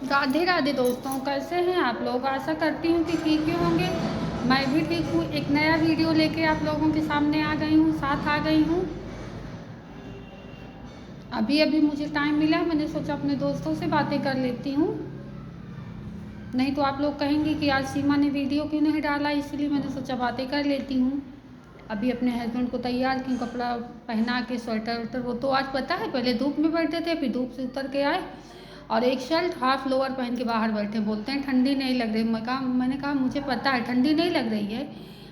राधे राधे दोस्तों, कैसे हैं आप लोग। आशा करती हूँ कि ठीक ही होंगे। मैं भी ठीक हूँ। एक नया वीडियो लेके आप लोगों के सामने आ गई हूँ, साथ आ गई हूँ। अभी अभी मुझे टाइम मिला, मैंने सोचा अपने दोस्तों से बातें कर लेती हूँ। नहीं तो आप लोग कहेंगे कि आज सीमा ने वीडियो क्यों नहीं डाला, इसलिए मैंने सोचा बातें कर लेती हूँ। अभी अपने हस्बैंड को तैयार की, कपड़ा पहना के, स्वेटर वेटर। वो तो आज पता है पहले धूप में बैठे थे, फिर धूप से उतर के आए और एक शर्ट हाफ लोअर पहन के बाहर बैठे। बोलते हैं ठंडी नहीं लग रही। मैंने कहा मुझे पता है ठंडी नहीं लग रही है,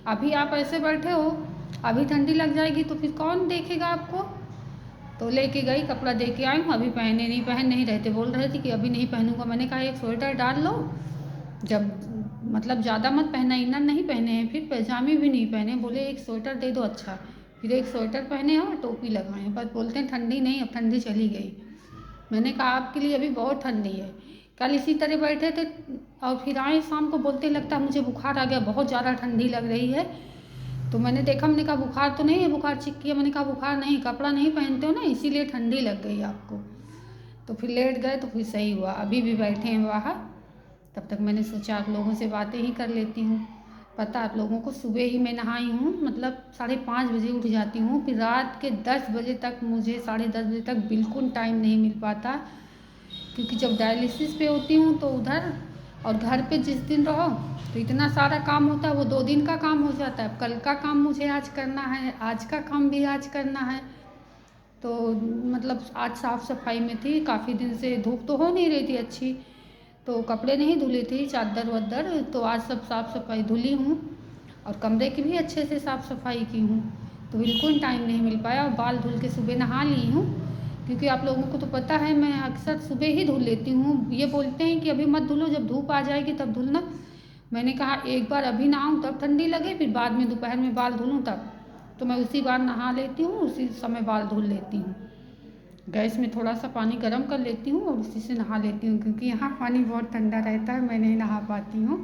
अभी आप ऐसे बैठे हो, अभी ठंडी लग जाएगी तो फिर कौन देखेगा आपको। तो लेके गई, कपड़ा दे के आई हूँ। अभी पहने नहीं, पहन नहीं रहे थे, बोल रहे थे कि अभी नहीं पहनूंगा। मैंने कहा एक स्वेटर डाल लो, जब मतलब ज़्यादा मत पहना। इनर नहीं पहने हैं, फिर पैजामे भी नहीं पहने। बोले एक स्वेटर दे दो। अच्छा, फिर एक स्वेटर पहने और टोपी लगाए, बस बोलते हैं ठंडी नहीं, अब ठंडी चली गई। मैंने कहा आपके लिए अभी बहुत ठंडी है। कल इसी तरह बैठे थे और फिर आए शाम को, बोलते लगता है मुझे बुखार आ गया, बहुत ज़्यादा ठंडी लग रही है। तो मैंने देखा, मैंने कहा बुखार तो नहीं है, बुखार चेक किया, मैंने कहा बुखार नहीं, कपड़ा नहीं पहनते हो ना, इसीलिए ठंडी लग गई आपको। तो फिर लेट गए तो फिर सही हुआ। अभी भी बैठे हैं बाहर, तब तक मैंने सोचा आप लोगों से बातें ही कर लेती हूँ। पता आप लोगों को, सुबह ही मैं नहाई हूँ, मतलब 5:30 बजे उठ जाती हूँ, फिर रात के 10 बजे तक, मुझे 10:30 बजे तक बिल्कुल टाइम नहीं मिल पाता। क्योंकि जब डायलिसिस पे होती हूँ तो उधर, और घर पे जिस दिन रहो तो इतना सारा काम होता है, वो 2 दिन का काम हो जाता है। कल का काम मुझे आज करना है, आज का काम भी आज करना है। तो मतलब आज साफ़ सफाई में थी, काफ़ी दिन से धूप तो हो नहीं रही थी अच्छी, तो कपड़े नहीं धुले थे, चादर वादर, तो आज सब साफ़ सफाई धुली हूँ और कमरे की भी अच्छे से साफ़ सफाई की हूँ। तो बिल्कुल टाइम नहीं मिल पाया। और बाल धुल के सुबह नहा ली हूँ, क्योंकि आप लोगों को तो पता है मैं अक्सर सुबह ही धुल लेती हूँ। ये बोलते हैं कि अभी मत धुलो, जब धूप आ जाएगी तब धुलना। मैंने कहा एक बार अभी नहाऊँ तब ठंडी लगे, फिर बाद में दोपहर में बाल धुलूँ तब। तो मैं उसी बार नहा लेती हूँ, उसी समय बाल धुल लेती हूँ। गैस में थोड़ा सा पानी गर्म कर लेती हूँ और उसी से नहा लेती हूँ, क्योंकि यहाँ पानी बहुत ठंडा रहता है, मैं नहीं नहा पाती हूँ।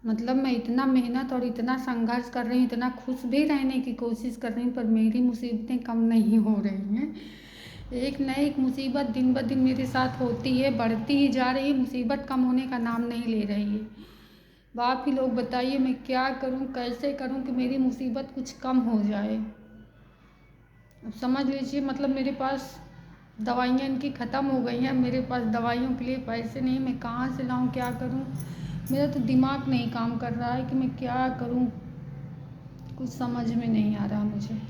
मतलब मैं इतना मेहनत और इतना संघर्ष कर रही हूँ, इतना खुश भी रहने की कोशिश कर रही हूँ, पर मेरी मुसीबतें कम नहीं हो रही हैं। एक न एक मुसीबत दिन ब दिन मेरे साथ होती है, बढ़ती ही जा रही है, मुसीबत कम होने का नाम नहीं ले रही है। अब आप ही लोग बताइए मैं क्या करूँ, कैसे करूँ कि मेरी मुसीबत कुछ कम हो जाए। अब समझ लीजिए, मतलब मेरे पास दवाइयाँ इनकी ख़त्म हो गई हैं, मेरे पास दवाइयों के लिए पैसे नहीं, मैं कहाँ से लाऊँ, क्या करूँ। मेरा तो दिमाग नहीं काम कर रहा है कि मैं क्या करूँ, कुछ समझ में नहीं आ रहा मुझे।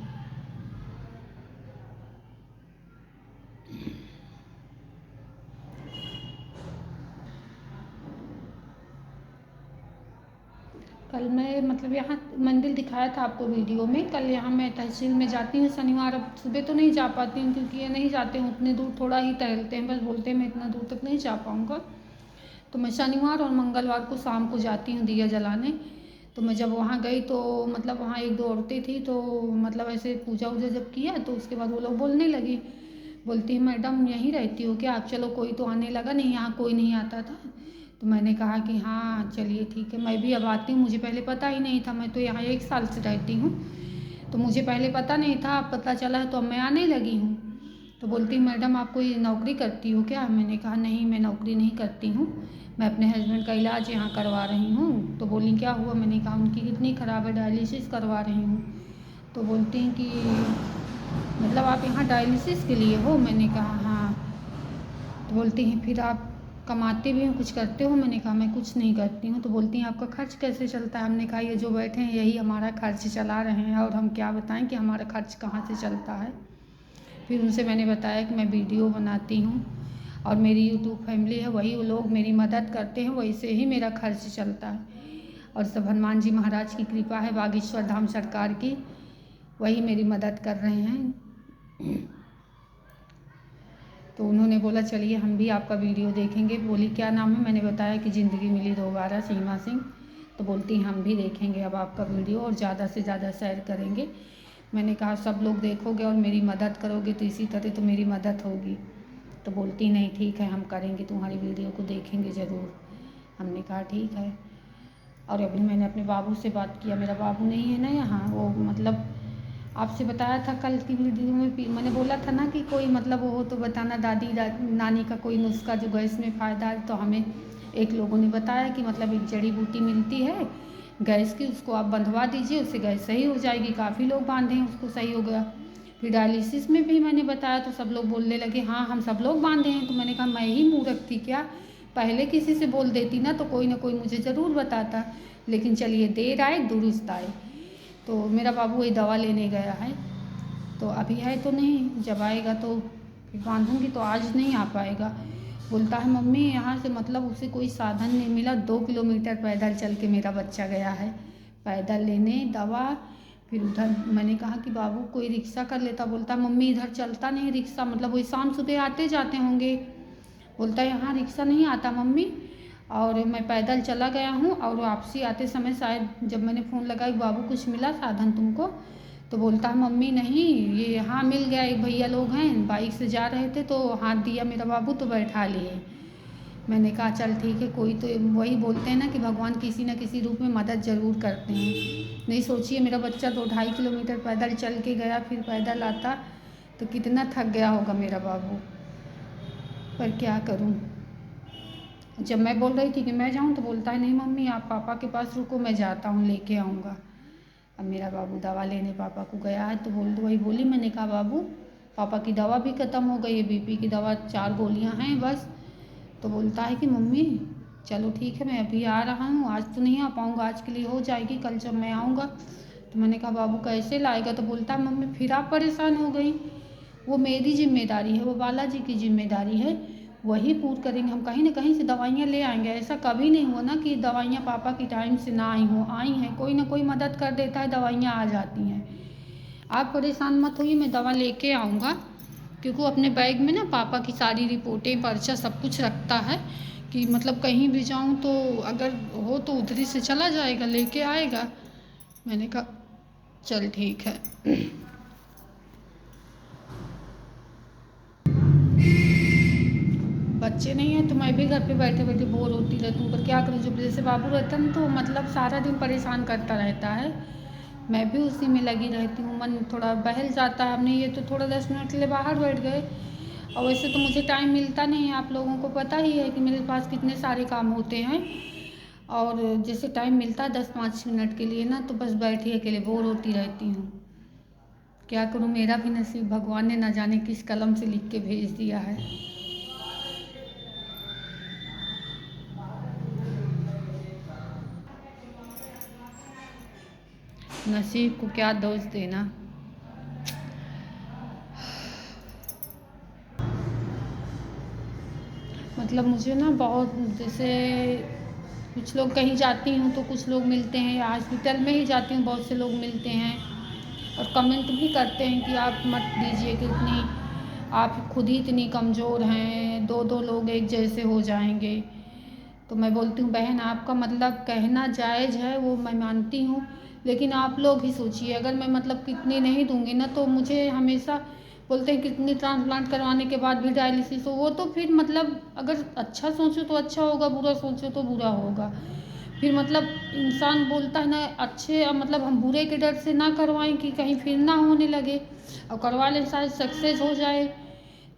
कल मैं मतलब यहाँ मंदिर दिखाया था आपको वीडियो में। कल यहाँ मैं तहसील में जाती हूँ शनिवार। अब सुबह तो नहीं जा पाती हूँ, क्योंकि ये नहीं जाते हैं उतने दूर, थोड़ा ही टहलते हैं, बस बोलते हैं मैं इतना दूर तक नहीं जा पाऊँगा। तो मैं शनिवार और मंगलवार को शाम को जाती हूँ दिया जलाने। तो मैं जब वहाँ गई तो मतलब वहाँ एक दो औरतें थी, तो मतलब ऐसे पूजा वूजा जब किया तो उसके बाद वो लोग बोलने लगी, बोलती है मैडम यहीं रहती हो क्या आप, चलो कोई तो आने लगा, नहीं यहाँ कोई नहीं आता था। तो मैंने कहा कि हाँ चलिए ठीक है, मैं भी अब आती हूँ, मुझे पहले पता ही नहीं था, मैं तो यहाँ 1 साल से रहती हूँ, तो मुझे पहले पता नहीं था, अब पता चला है तो अब मैं आने लगी हूँ। तो बोलती मैडम आप कोई नौकरी करती हो क्या। मैंने कहा नहीं मैं नौकरी नहीं करती हूँ, मैं अपने हस्बैंड का इलाज यहाँ करवा रही हूँ। तो बोली क्या हुआ। मैंने कहा उनकी किडनी ख़राब है, डायलिसिस करवा रही हूँ। तो बोलती हैं कि मतलब आप यहाँ डायलिसिस के लिए हो। मैंने कहा हाँ। तो बोलती हैं फिर आप कमाते भी हो, कुछ करते हो। मैंने कहा मैं कुछ नहीं करती हूँ। तो बोलती हैं आपका खर्च कैसे चलता है। हमने कहा ये जो बैठे हैं यही हमारा खर्च चला रहे हैं, और हम क्या बताएं कि हमारा खर्च कहाँ से चलता है। फिर उनसे मैंने बताया कि मैं वीडियो बनाती हूँ और मेरी यूट्यूब फैमिली है, वही वो लोग मेरी मदद करते हैं, वही से ही मेरा खर्च चलता है। और सब हनुमान जी महाराज की कृपा है, बागेश्वर धाम सरकार की, वही मेरी मदद कर रहे हैं। तो उन्होंने बोला चलिए हम भी आपका वीडियो देखेंगे। बोली क्या नाम है। मैंने बताया कि ज़िंदगी मिली दोबारा, सीमा सिंह। तो बोलती हम भी देखेंगे अब आपका वीडियो और ज़्यादा से ज़्यादा शेयर करेंगे। मैंने कहा सब लोग देखोगे और मेरी मदद करोगे तो इसी तरह तो मेरी मदद होगी। तो बोलती नहीं ठीक है हम करेंगे, तुम्हारी वीडियो को देखेंगे ज़रूर। हमने कहा ठीक है। और अभी मैंने अपने बाबू से बात किया, मेरा बाबू नहीं है ना यहाँ, वो मतलब आपसे बताया था कल की वीडियो में मैंने बोला था ना कि कोई मतलब वो हो तो बताना, नानी का कोई नुस्खा जो गैस में फ़ायदा है। तो हमें एक लोगों ने बताया कि मतलब एक जड़ी बूटी मिलती है गैस की, उसको आप बंधवा दीजिए, उससे गैस सही हो जाएगी। काफ़ी लोग बांधे हैं, उसको सही हो गया। फिर डायलिसिस में भी मैंने बताया तो सब लोग बोलने लगे हाँ हम सब लोग बांधे हैं। तो मैंने कहा मैं ही मूर्ख थी क्या, पहले किसी से बोल देती ना तो कोई ना कोई मुझे ज़रूर बताता। लेकिन चलिए देर आए दुरुस्त आए। तो मेरा बाबू वही दवा लेने गया है, तो अभी है तो नहीं, जब आएगा तो फिर बांधूंगी। तो आज नहीं आ पाएगा। बोलता है मम्मी यहाँ से मतलब उसे कोई साधन नहीं मिला, 2 किलोमीटर पैदल चल के मेरा बच्चा गया है पैदल लेने दवा। फिर उधर मैंने कहा कि बाबू कोई रिक्शा कर लेता। बोलता मम्मी इधर चलता नहीं रिक्शा, मतलब वही शाम सुबह आते जाते होंगे। बोलता है यहाँ रिक्शा नहीं आता मम्मी, और मैं पैदल चला गया हूँ। और वापसी आते समय शायद जब मैंने फ़ोन लगाई बाबू कुछ मिला साधन तुमको, तो बोलता है मम्मी नहीं ये यहाँ मिल गया, एक भैया लोग हैं बाइक से जा रहे थे तो हाथ दिया मेरा बाबू तो बैठा लिए। मैंने कहा चल ठीक है, कोई तो वही बोलते हैं ना कि भगवान किसी न किसी रूप में मदद ज़रूर करते हैं। नहीं सोचिए मेरा बच्चा 2-2.5 किलोमीटर पैदल चल के गया, फिर पैदल आता तो कितना थक गया होगा मेरा बाबू। पर क्या करूं, जब मैं बोल रही थी कि मैं जाऊं तो बोलता है नहीं मम्मी आप पापा के पास रुको, मैं जाता हूं लेके आऊँगा। अब मेरा बाबू दवा लेने पापा को गया है तो वही बोली। मैंने कहा बाबू पापा की दवा भी ख़त्म हो गई है, बीपी की दवा 4 गोलियां हैं बस। तो बोलता है कि मम्मी चलो ठीक है मैं अभी आ रहा हूँ, आज तो नहीं आ पाऊँगा, आज के लिए हो जाएगी, कल जब मैं आऊँगा। तो मैंने कहा बाबू कैसे लाएगा, तो बोलता है मम्मी फिर आप परेशान हो गई, वो मेरी जिम्मेदारी है, वो बालाजी की जिम्मेदारी है, वही पूर्ण करेंगे, हम कहीं ना कहीं से दवाइयाँ ले आएंगे। ऐसा कभी नहीं हुआ ना कि दवाइयाँ पापा की टाइम से ना आई हों, आई हैं, कोई ना कोई मदद कर देता है, दवाइयाँ आ जाती हैं। आप परेशान मत होइए, मैं दवा लेके आऊँगा, क्योंकि वो अपने बैग में ना पापा की सारी रिपोर्टें पर्चा सब कुछ रखता है कि मतलब कहीं भी जाऊँ तो अगर हो तो उधरी से चला जाएगा लेके आएगा। मैंने कहा चल ठीक है। बच्चे नहीं हैं तो मैं भी घर पे बैठे बैठे बोर होती रहती हूँ, पर क्या करूँ, जब जैसे बाबू रहता है तो मतलब सारा दिन परेशान करता रहता है, मैं भी उसी में लगी रहती हूँ, मन थोड़ा बहल जाता है। हमने ये तो थोड़ा 10 मिनट के लिए बाहर बैठ गए, और वैसे तो मुझे टाइम मिलता नहीं है, आप लोगों को पता ही है कि मेरे पास कितने सारे काम होते हैं। और जैसे टाइम मिलता है 10-5 मिनट के लिए ना तो बस बैठी अकेले बोर होती रहती हूँ। क्या करूँ, मेरा भी नसीब भगवान ने न जाने किस कलम से लिख के भेज दिया है। नसीब को क्या दोष देना। मतलब मुझे ना बहुत, जैसे कुछ लोग कहीं जाती हूँ तो कुछ लोग मिलते हैं, या हॉस्पिटल में ही जाती हूँ बहुत से लोग मिलते हैं और कमेंट भी करते हैं कि आप मत दीजिए कि इतनी आप खुद ही इतनी कमज़ोर हैं, 2-2 लोग एक जैसे हो जाएंगे। तो मैं बोलती हूँ बहन आपका मतलब कहना जायज़ है, वो मैं मानती हूँ, लेकिन आप लोग ही सोचिए अगर मैं मतलब किडनी नहीं दूँगी ना तो मुझे हमेशा बोलते हैं किडनी ट्रांसप्लांट करवाने के बाद भी डायलिसिस हो, वो तो फिर मतलब अगर अच्छा सोचो तो अच्छा होगा, बुरा सोचो तो बुरा होगा। फिर मतलब इंसान बोलता है ना अच्छे, मतलब हम बुरे के डर से ना करवाएं कि कहीं फिर ना होने लगे, और करवा लें शायद सक्सेस हो जाए।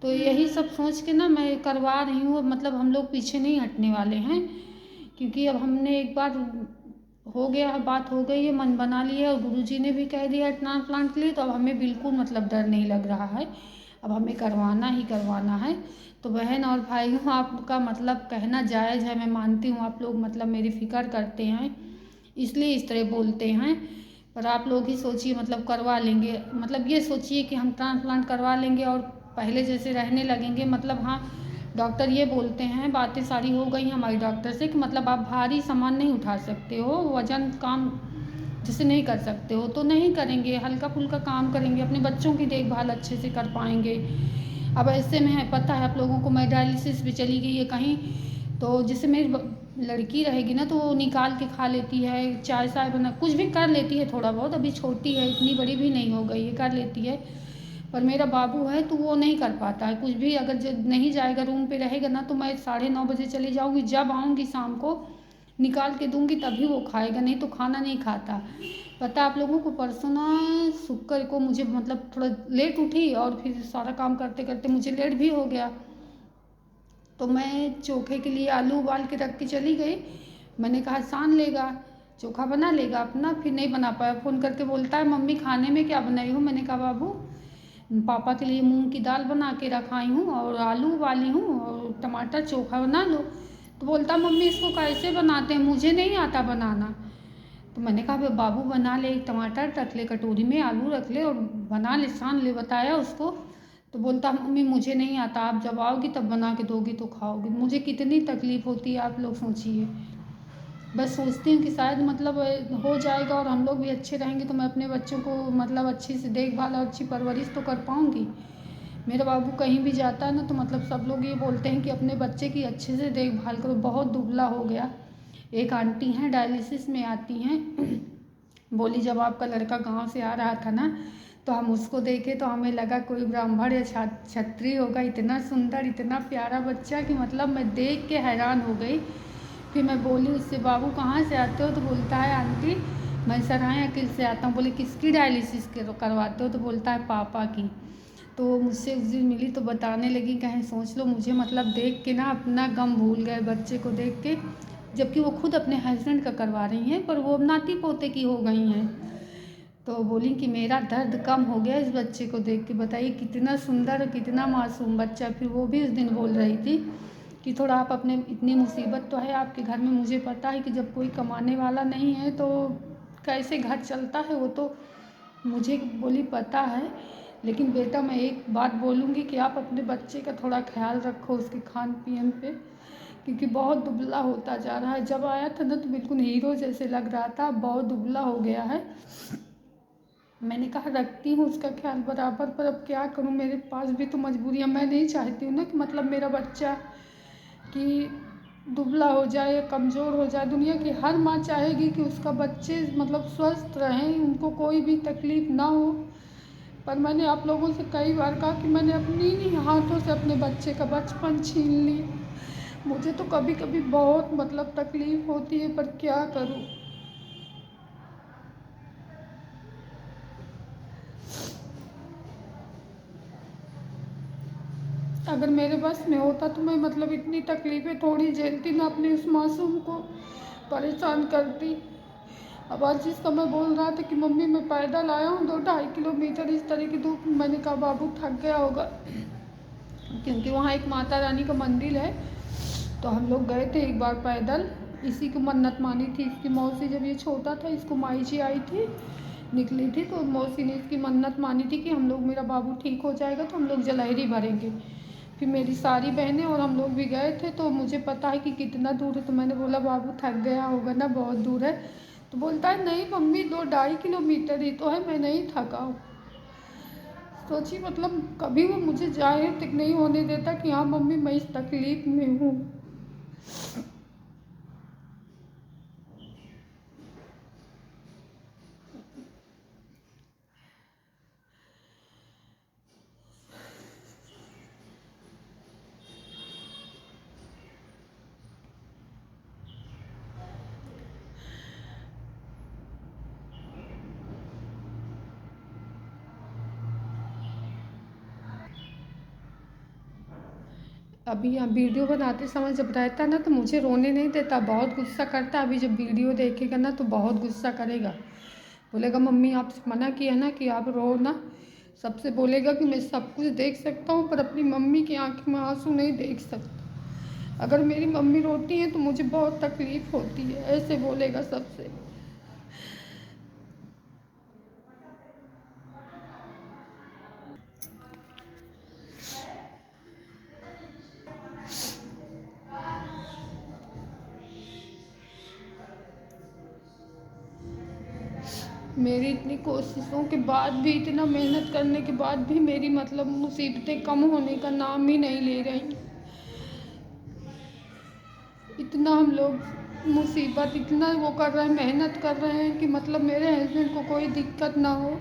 तो यही सब सोच के ना मैं करवा रही हूँ। मतलब हम लोग पीछे नहीं हटने वाले हैं, क्योंकि अब हमने एक बार हो गया है, बात हो गई है, मन बना लिया, और गुरुजी ने भी कह दिया ट्रांसप्लांट के लिए, तो अब हमें बिल्कुल मतलब डर नहीं लग रहा है, अब हमें करवाना ही करवाना है। तो बहन और भाइयों आपका मतलब कहना जायज़ है, मैं मानती हूँ आप लोग मतलब मेरी फ़िक्र करते हैं इसलिए इस तरह बोलते हैं, पर आप लोग ही सोचिए मतलब करवा लेंगे, मतलब ये सोचिए कि हम ट्रांसप्लांट करवा लेंगे और पहले जैसे रहने लगेंगे। मतलब हाँ डॉक्टर ये बोलते हैं, बातें सारी हो गई हमारी डॉक्टर से कि मतलब आप भारी सामान नहीं उठा सकते हो, वजन काम जैसे नहीं कर सकते हो तो नहीं करेंगे, हल्का फुल्का काम करेंगे, अपने बच्चों की देखभाल अच्छे से कर पाएंगे। अब ऐसे में है पता है आप लोगों को मैं डायलिसिस भी चली गई है कहीं, तो जैसे मेरी लड़की रहेगी ना तो वो निकाल के खा लेती है, चाय साय बना कुछ भी कर लेती है थोड़ा बहुत, अभी छोटी है इतनी बड़ी भी नहीं हो गई है, कर लेती है। पर मेरा बाबू है तो वो नहीं कर पाता है कुछ भी, अगर जब नहीं जाएगा रूम पे रहेगा ना तो मैं 9:30 बजे चली जाऊँगी, जब आऊँगी शाम को निकाल के दूंगी तभी वो खाएगा, नहीं तो खाना नहीं खाता। पता है आप लोगों को, परसों ना शुक्र को मुझे मतलब थोड़ा लेट उठी और फिर सारा काम करते करते मुझे लेट भी हो गया। तो मैं चोखे के लिए आलू उबाल के रख के चली गई। मैंने कहा सान लेगा, चोखा बना लेगा अपना, फिर नहीं बना पाया। फ़ोन करके बोलता है मम्मी खाने में क्या बनाई हो? मैंने कहा बाबू पापा के लिए मूंग की दाल बना के रखाई हूँ और आलू उबाली हूँ और टमाटर, चोखा बना लो। तो बोलता मम्मी इसको कैसे बनाते हैं, मुझे नहीं आता बनाना। तो मैंने कहा बाबू बना ले, टमाटर रख ले कटोरी में, आलू रख ले और बना ले, सान ले, बताया उसको। तो बोलता मम्मी मुझे नहीं आता, आप जब आओगी तब बना के दोगी तो खाओगी। मुझे कितनी तकलीफ़ होती है आप लोग सोचिए। बस सोचती हूँ कि शायद मतलब हो जाएगा और हम लोग भी अच्छे रहेंगे तो मैं अपने बच्चों को मतलब अच्छी से देखभाल और अच्छी परवरिश तो कर पाऊँगी। मेरा बाबू कहीं भी जाता है ना तो मतलब सब लोग ये बोलते हैं कि अपने बच्चे की अच्छे से देखभाल करो, बहुत दुबला हो गया। एक आंटी हैं डायलिसिस में आती हैं, बोली जब आपका लड़का गांव से आ रहा था ना तो हम उसको देखे तो हमें लगा कोई ब्राह्मण या क्षत्रिय होगा, इतना सुंदर इतना प्यारा बच्चा कि मतलब मैं देख के हैरान हो गई। फिर मैं बोली उससे बाबू कहाँ से आते हो? तो बोलता है आंटी मैं सराय अकिल से आता हूँ। बोले किसकी डायलिसिस करवाते हो? तो बोलता है पापा की। तो मुझसे उस दिन मिली तो बताने लगी, कहीं सोच लो मुझे मतलब देख के ना अपना गम भूल गए बच्चे को देख के, जबकि वो खुद अपने हस्बैंड का करवा रही हैं पर वो अब नाती पोते की हो गई हैं। तो बोली कि मेरा दर्द कम हो गया इस बच्चे को देख के। बताइए कितना सुंदर और कितना मासूम बच्चा। फिर वो भी उस दिन बोल रही थी कि थोड़ा आप अपने, इतनी मुसीबत तो है आपके घर में, मुझे पता है कि जब कोई कमाने वाला नहीं है तो कैसे घर चलता है वो तो मुझे बोली पता है। लेकिन बेटा मैं एक बात बोलूँगी कि आप अपने बच्चे का थोड़ा ख्याल रखो उसके खान पीन पे, क्योंकि बहुत दुबला होता जा रहा है। जब आया था ना तो बिल्कुल हीरो जैसे लग रहा था, बहुत दुबला हो गया है। मैंने कहा रखती हूँ उसका ख्याल बराबर, पर अब क्या करूँ, मेरे पास भी तो मजबूरियाँ। मैं नहीं चाहती हूँ ना कि मतलब मेरा बच्चा कि दुबला हो जाए या कमज़ोर हो जाए। दुनिया की हर माँ चाहेगी कि उसका बच्चे मतलब स्वस्थ रहें, उनको कोई भी तकलीफ़ ना हो। पर मैंने आप लोगों से कई बार कहा कि मैंने अपनी ही हाथों से अपने बच्चे का बचपन छीन ली। मुझे तो कभी कभी बहुत मतलब तकलीफ़ होती है, पर क्या करूँ। अगर मेरे बस में होता तो मैं मतलब इतनी तकलीफ़ें थोड़ी झेलती ना, अपने उस मासूम को परेशान करती। अब आज जिसका मैं बोल रहा था कि मम्मी मैं पैदल आया हूँ 2-2.5 किलोमीटर इस तरह की धूप में, मैंने कहा बाबू थक गया होगा, क्योंकि वहाँ एक माता रानी का मंदिर है। तो हम लोग गए थे एक बार पैदल, इसी को मन्नत मानी थी। इसकी मौसी जब ये छोटा था इसको माई जी आई थी, निकली थी, तो मौसी ने इसकी मन्नत मानी थी कि हम लोग, मेरा बाबू ठीक हो जाएगा तो हम लोग जलाहरी भरेंगे। फिर मेरी सारी बहनें और हम लोग भी गए थे। तो मुझे पता है कि कितना दूर है, तो मैंने बोला बाबू थक गया होगा ना, बहुत दूर है। तो बोलता है नहीं मम्मी 2-2.5 किलोमीटर ही तो है, मैं नहीं थका हूँ। सोची मतलब कभी वो मुझे जाहिर तक नहीं होने देता कि हाँ मम्मी मैं इस तकलीफ़ में हूँ। अभी यहाँ वीडियो बनाते समय जब रहता ना तो मुझे रोने नहीं देता, बहुत गुस्सा करता। अभी जब वीडियो देखेगा ना तो बहुत गुस्सा करेगा, बोलेगा मम्मी आपसे मना किया ना कि आप रो ना। सबसे बोलेगा कि मैं सब कुछ देख सकता हूँ पर अपनी मम्मी की आँख में आंसू नहीं देख सकता। अगर मेरी मम्मी रोती है तो मुझे बहुत तकलीफ़ होती है, ऐसे बोलेगा सबसे। मेरी इतनी कोशिशों के बाद भी, इतना मेहनत करने के बाद भी मेरी मतलब मुसीबतें कम होने का नाम ही नहीं ले रही। इतना हम लोग मुसीबत, इतना वो कर रहे हैं, मेहनत कर रहे हैं कि मतलब मेरे हस्बैंड को कोई दिक्कत ना हो,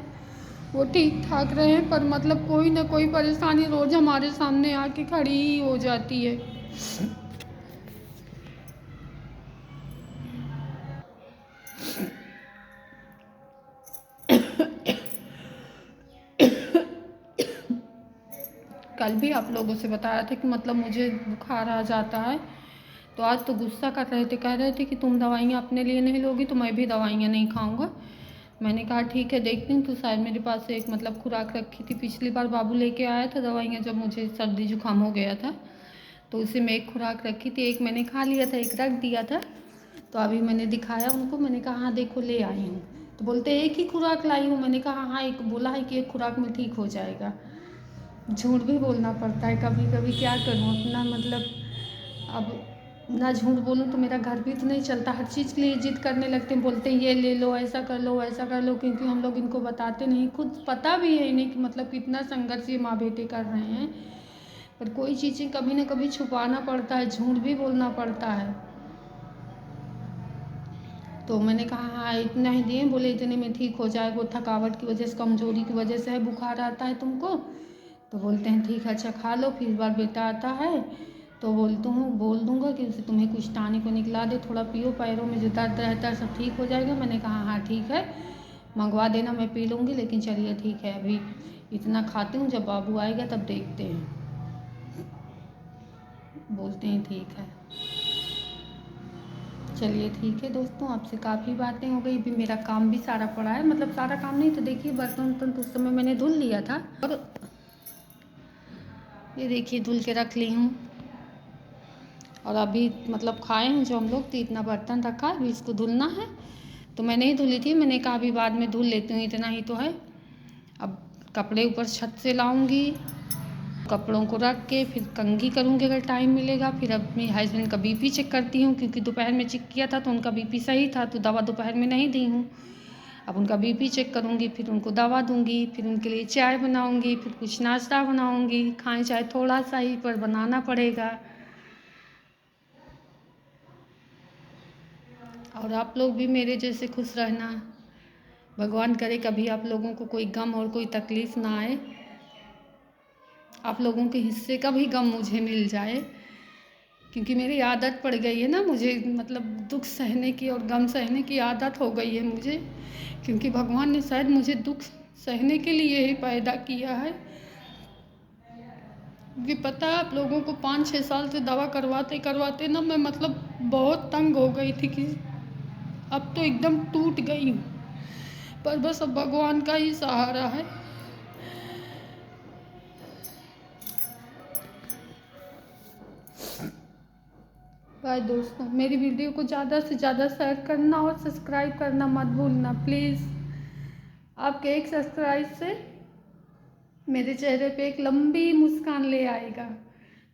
वो ठीक ठाक रहे हैं, पर मतलब कोई ना कोई परेशानी रोज़ हमारे सामने आके खड़ी ही हो जाती है। कल भी आप लोगों से बताया था कि मतलब मुझे बुखार आ जाता है, तो आज तो गुस्सा कर रहे थे, कह रहे थे कि तुम दवाइयाँ अपने लिए नहीं लोगी तो मैं भी दवाइयाँ नहीं खाऊंगा। मैंने कहा ठीक है देखती हूँ। तो शायद मेरे पास एक मतलब खुराक रखी थी, पिछली बार बाबू लेके आया था दवाइयाँ जब मुझे सर्दी जुकाम हो गया था, तो उसी में एक खुराक रखी थी, एक मैंने खा लिया था, एक रख दिया था। तो अभी मैंने दिखाया उनको, मैंने कहा हाँ देखो ले आई हूँ। तो बोलते एक ही खुराक लाई हूँ। मैंने कहा हाँ एक बोला है कि एक खुराक में ठीक हो जाएगा। झूठ भी बोलना पड़ता है कभी कभी, क्या करूँ अपना मतलब, अब ना झूठ बोलूँ तो मेरा घर भी तो नहीं चलता। हर चीज़ के लिए जिद करने लगते हैं, बोलते हैं ये ले लो, ऐसा कर लो, वैसा कर लो, क्योंकि हम लोग इनको बताते नहीं, खुद पता भी है इन्हें कि मतलब कितना संघर्ष ये माँ बेटे कर रहे हैं, पर कोई चीज़ें कभी ना कभी छुपाना पड़ता है, झूठ भी बोलना पड़ता है। तो मैंने कहा हाँ इतना ही दिए, बोले इतने में ठीक हो जाए, वो थकावट की वजह से, कमजोरी की वजह से है, बुखार आता है तुमको। तो बोलते हैं ठीक है अच्छा खा लो, फिर बार बेटा आता है तो बोल दूँगा कि उसे तुम्हें कुछ टानिक को निकला दे, थोड़ा पियो, पैरों में जो दर्द रहता है सब ठीक हो जाएगा। मैंने कहा हाँ ठीक है मंगवा देना, मैं पी लूँगी, लेकिन चलिए ठीक है अभी इतना खाती हूँ, जब बाबू आएगा तब देखते हैं। बोलते हैं ठीक है। चलिए ठीक है दोस्तों, आपसे काफ़ी बातें हो गई, अभी मेरा काम भी सारा पड़ा है, मतलब सारा काम नहीं तो देखिए बर्तन वर्तन तो उस समय मैंने धुल लिया था, और ये देखिए धुल के रख ली हूँ। और अभी मतलब खाए हैं जो हम लोग, तो इतना बर्तन रखा है, अभी इसको धुलना है। तो मैं नहीं धुली थी, मैंने कहा अभी बाद में धुल लेती हूँ, इतना ही तो है। अब कपड़े ऊपर छत से लाऊंगी, कपड़ों को रख के फिर कंघी करूँगी अगर टाइम मिलेगा। फिर अपने हस्बैंड का बीपी चेक करती हूँ, क्योंकि दोपहर में चेक किया था तो उनका बीपी सही था, तो दवा दोपहर में नहीं दी हूँ। अब उनका बीपी चेक करूँगी, फिर उनको दवा दूँगी, फिर उनके लिए चाय बनाऊँगी, फिर कुछ नाश्ता बनाऊँगी, खाएं चाहे थोड़ा सा ही पर बनाना पड़ेगा। और आप लोग भी मेरे जैसे खुश रहना, भगवान करे कभी आप लोगों को कोई गम और कोई तकलीफ़ ना आए, आप लोगों के हिस्से का भी गम मुझे मिल जाए, क्योंकि मेरी आदत पड़ गई है ना, मुझे मतलब दुख सहने की और गम सहने की आदत हो गई है मुझे, क्योंकि भगवान ने शायद मुझे दुख सहने के लिए ही पैदा किया है। क्योंकि पता है आप लोगों को 5-6 साल से दवा करवाते करवाते ना मैं मतलब बहुत तंग हो गई थी, कि अब तो एकदम टूट गई हूँ, पर बस अब भगवान का ही सहारा है। बाय दोस्तों, मेरी वीडियो को ज़्यादा से ज़्यादा शेयर करना और सब्सक्राइब करना मत भूलना प्लीज़। आपके एक सब्सक्राइब से मेरे चेहरे पे एक लंबी मुस्कान ले आएगा,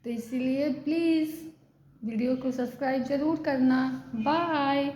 तो इसीलिए प्लीज़ वीडियो को सब्सक्राइब ज़रूर करना। बाय।